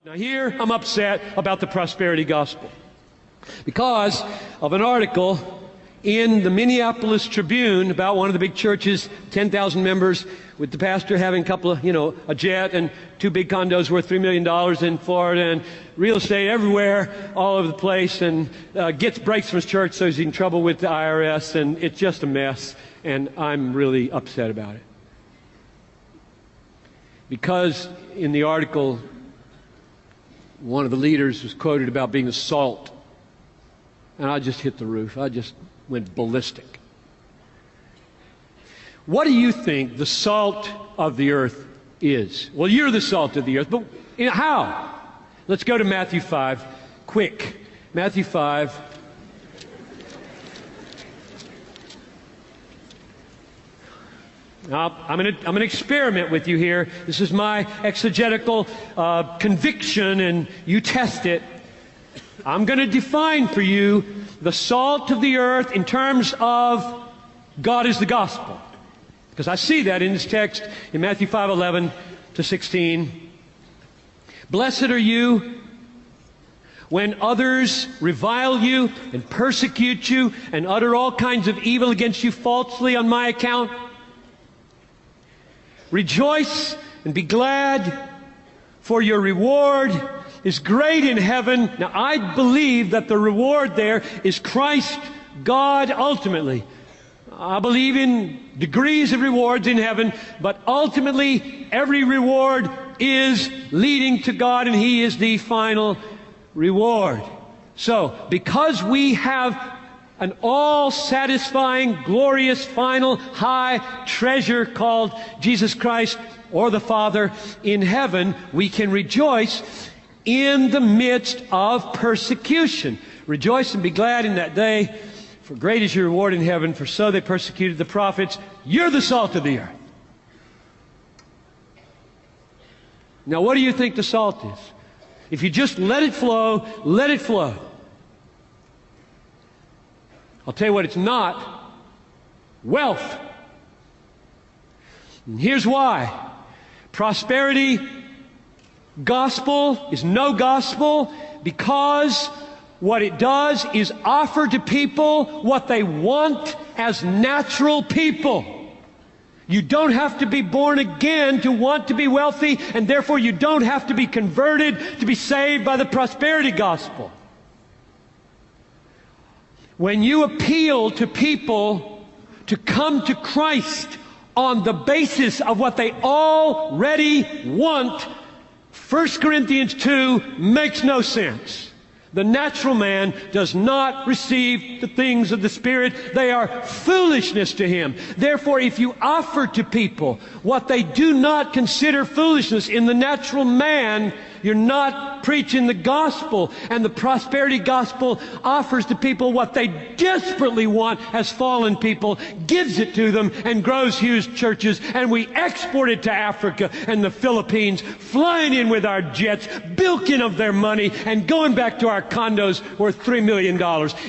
Now here I'm upset about the prosperity gospel because of an article in the Minneapolis Tribune about one of the big churches, 10,000 members, with the pastor having a couple of, a jet and two big condos worth $3 million in Florida and real estate everywhere, all over the place, and gets breaks from his church so he's in trouble with the IRS, and it's just a mess, and I'm really upset about it. Because in the article, one of the leaders was quoted about being the salt, and I just hit the roof. I just went ballistic. What do you think the salt of the earth is? Well, you're the salt of the earth, but how? Let's go to Matthew 5, quick. Matthew 5. Now, I'm going to experiment with you here. This is my exegetical conviction, and you test it. I'm going to define for you the salt of the earth in terms of God is the gospel. Because I see that in this text in Matthew 5:11 to 16. Blessed are you when others revile you and persecute you and utter all kinds of evil against you falsely on my account. Rejoice and be glad, for your reward is great in heaven. Now, I believe that the reward there is Christ, God, ultimately. I believe in degrees of rewards in heaven, but ultimately every reward is leading to God, and He is the final reward. So, because we have an all-satisfying, glorious, final, high treasure called Jesus Christ or the Father in heaven, we can rejoice in the midst of persecution. Rejoice and be glad in that day, for great is your reward in heaven, for so they persecuted the prophets. You're the salt of the earth. Now, what do you think the salt is? If you just let it flow, let it flow. I'll tell you what it's not. Wealth. And here's why. Prosperity gospel is no gospel because what it does is offer to people what they want as natural people. You don't have to be born again to want to be wealthy, and therefore you don't have to be converted to be saved by the prosperity gospel. When you appeal to people to come to Christ on the basis of what they already want, 1 Corinthians 2 makes no sense. The natural man does not receive the things of the Spirit. They are foolishness to him. Therefore, if you offer to people what they do not consider foolishness in the natural man, you're not preaching the gospel. And the prosperity gospel offers to people what they desperately want as fallen people, gives it to them, and grows huge churches. And we export it to Africa and the Philippines, flying in with our jets, bilking of their money, and going back to our condos worth $3 million.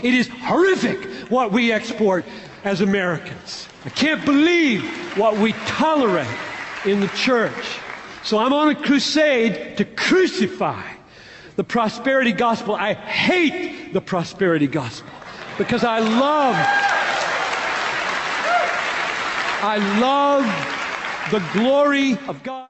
It is horrific what we export as Americans. I can't believe what we tolerate in the church. So I'm on a crusade to crucify the prosperity gospel. I hate the prosperity gospel because I love the glory of God.